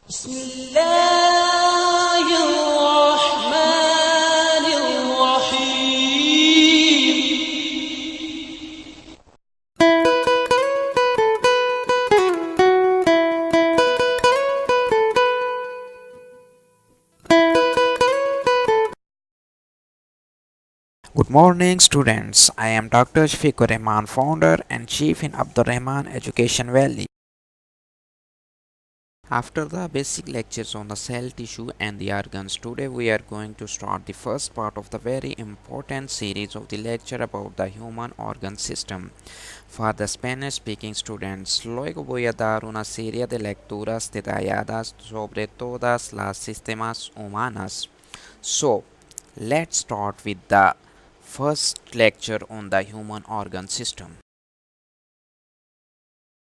بسم الله الرحمن الرحيم. Good morning, students. I am Dr. Rahman, founder and chief in Dr.M Education Valley. After the basic lectures on the cell, tissue, and the organs, today we are going to start the first part of the very important series of the lecture about the human organ system. For the Spanish-speaking students, luego voy a dar una serie de lecturas detalladas sobre todas las sistemas humanas. So, let's start with the first lecture on the human organ system.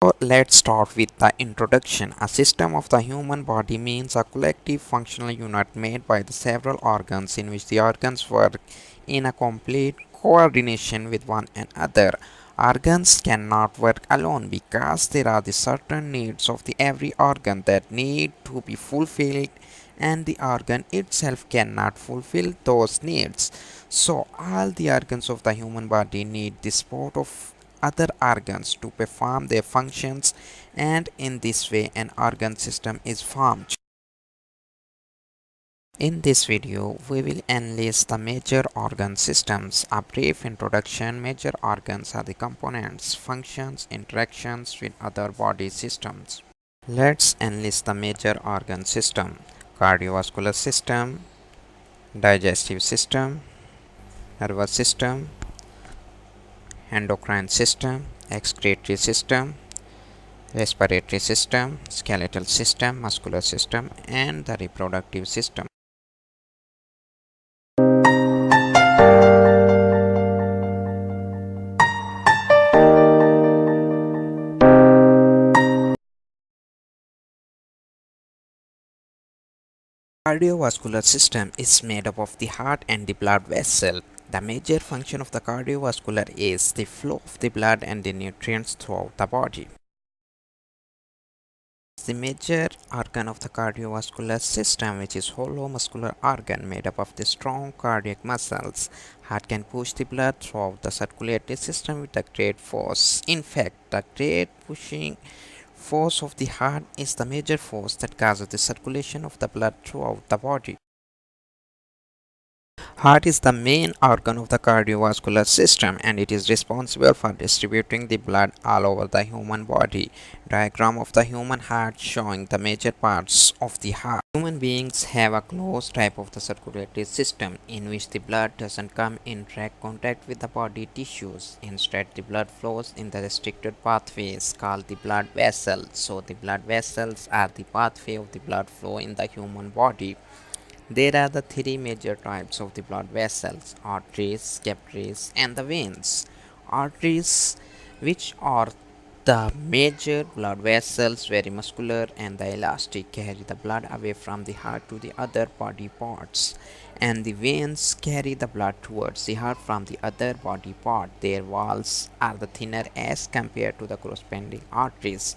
So let's start with the introduction. A system of the human body means a collective functional unit made by the several organs in which the organs work in a complete coordination with one another. Organs cannot work alone because there are the certain needs of the every organ that need to be fulfilled, and the organ itself cannot fulfill those needs. So all the organs of the human body need the support of other organs to perform their functions, and in this way an organ system is formed. In this video, we will enlist the major organ systems. A brief introduction. Major organs are the components, functions, interactions with other body systems. Let's enlist the major organ system. Cardiovascular system, digestive system, nervous system, endocrine system, excretory system, respiratory system, skeletal system, muscular system, and the reproductive system. Cardiovascular system is made up of the heart and the blood vessel. The major function of the cardiovascular is the flow of the blood and the nutrients throughout the body. The major organ of the cardiovascular system, which is hollow muscular organ made up of the strong cardiac muscles. Heart can push the blood throughout the circulatory system with a great force. In fact, the great pushing force of the heart is the major force that causes the circulation of the blood throughout the body. Heart is the main organ of the cardiovascular system, and it is responsible for distributing the blood all over the human body. Diagram of the human heart showing the major parts of the heart. Human beings have a closed type of the circulatory system in which the blood doesn't come in direct contact with the body tissues. Instead, the blood flows in the restricted pathways called the blood vessels. So the blood vessels are the pathway of the blood flow in the human body. There are the three major types of the blood vessels: arteries, capillaries, and the veins. Arteries, which are the major blood vessels, very muscular and the elastic, carry the blood away from the heart to the other body parts, and the veins carry the blood towards the heart from the other body part. Their walls are the thinner as compared to the corresponding arteries.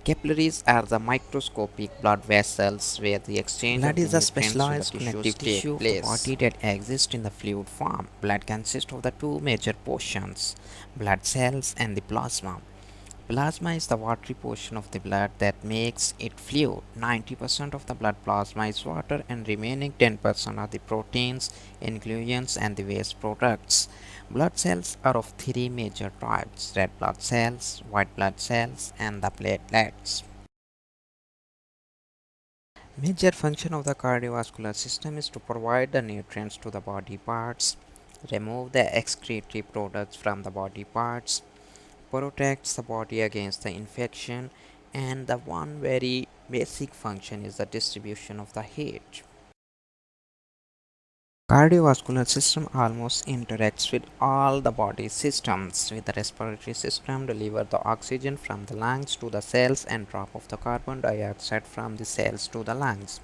Capillaries are the microscopic blood vessels where the exchange Blood of the is a nutrients to the specialized tissues connective take tissue of the place. body that exists in the fluid form. Blood consists of the two major portions, blood cells and the plasma. Plasma is the watery portion of the blood that makes it fluid. 90% of the blood plasma is water, and remaining 10% are the proteins, inclusions, and the waste products. Blood cells are of three major types: red blood cells, white blood cells, and the platelets. Major function of the cardiovascular system is to provide the nutrients to the body parts, remove the excretory products from the body parts, protects the body against the infection, and the one very basic function is the distribution of the heat. Cardiovascular system almost interacts with all the body systems. With the respiratory system, deliver the oxygen from the lungs to the cells and drop off the carbon dioxide from the cells to the lungs.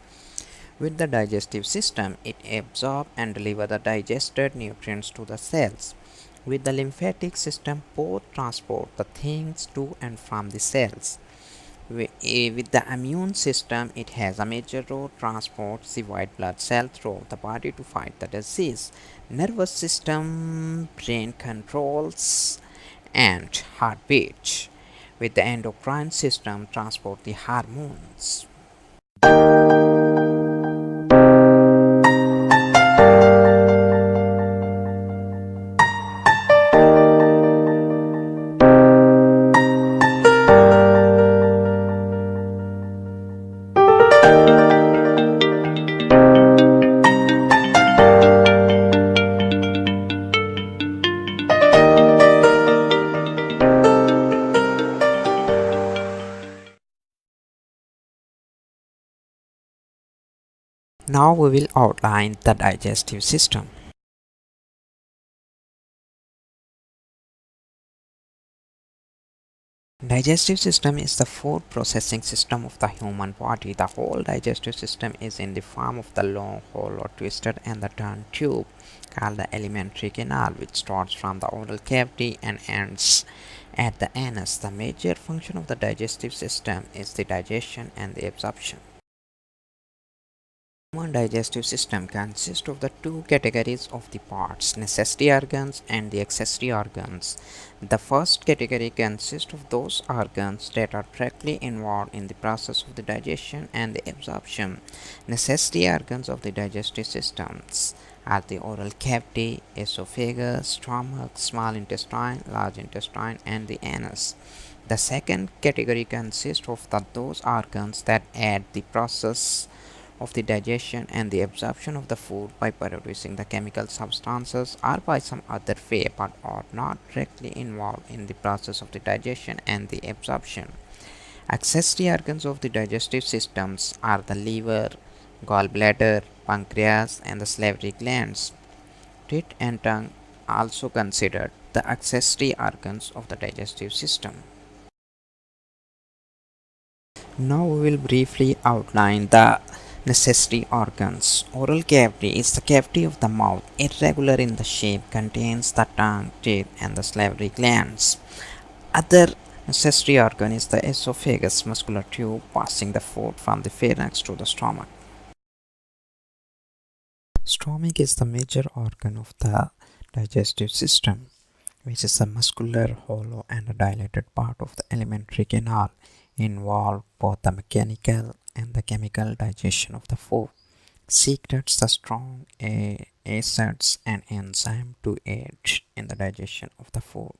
With the digestive system, it absorbs and delivers the digested nutrients to the cells. With the lymphatic system, both transport the things to and from the cells. With the immune system, it has a major role, transports the white blood cell through the body to fight the disease. Nervous system, brain controls and heartbeat. With the endocrine system, transport the hormones. Now we will outline the digestive system. Digestive system is the food processing system of the human body. The whole digestive system is in the form of the long, hollow, twisted and the turned tube called the alimentary canal, which starts from the oral cavity and ends at the anus. The major function of the digestive system is the digestion and the absorption. Human digestive system consists of the two categories of the parts, necessary organs and the accessory organs. The first category consists of those organs that are directly involved in the process of the digestion and the absorption. Necessary organs of the digestive systems are the oral cavity, esophagus, stomach, small intestine, large intestine, and the anus. The second category consists of those organs that aid the process of the digestion and the absorption of the food by producing the chemical substances or by some other way, but are not directly involved in the process of the digestion and the absorption. Accessory organs of the digestive systems are the liver, gallbladder, pancreas, and the salivary glands. Teeth and tongue also considered the accessory organs of the digestive system. Now we will briefly outline the necessary organs. Oral cavity is the cavity of the mouth, irregular in the shape, contains the tongue, teeth, and the salivary glands. Other necessary organ is the esophagus, muscular tube passing the food from the pharynx to the stomach. Stomach is the major organ of the digestive system, which is a muscular, hollow, and a dilated part of the alimentary canal, involved both the mechanical and the chemical digestion of the food. Secretes the strong acids and enzyme to aid in the digestion of the food.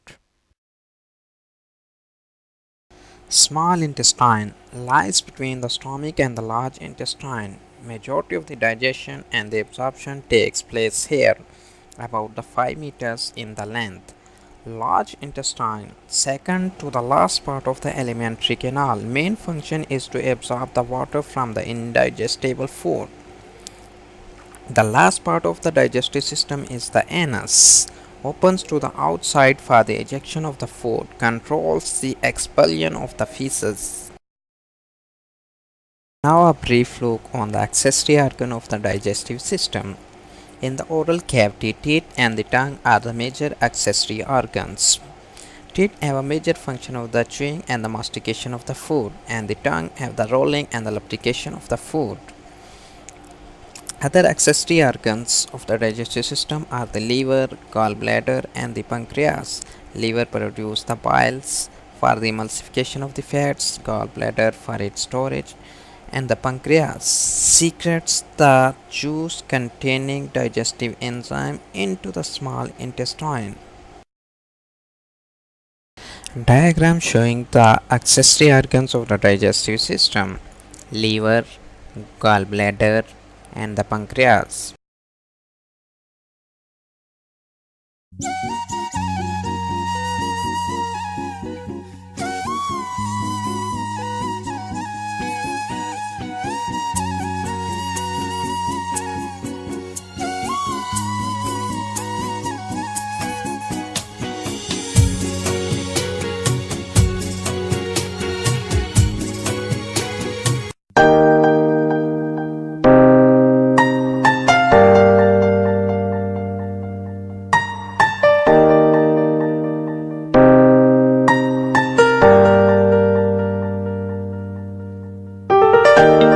Small intestine lies between the stomach and the large intestine. Majority of the digestion and the absorption takes place here, about the 5 meters in the length. Large intestine, second to the last part of the alimentary canal. Main function is to absorb the water from the indigestible food. The last part of the digestive system is the anus. Opens to the outside for the ejection of the food, controls the expulsion of the feces. Now a brief look on the accessory organ of the digestive system. In the oral cavity, teeth and the tongue are the major accessory organs. Teeth have a major function of the chewing and the mastication of the food, and the tongue have the rolling and the lubrication of the food. Other accessory organs of the digestive system are the liver, gallbladder, and the pancreas. Liver produces the biles for the emulsification of the fats, gallbladder for its storage, and the pancreas secretes the juice containing digestive enzyme into the small intestine. Diagram showing the accessory organs of the digestive system: liver, gallbladder, and the pancreas. you.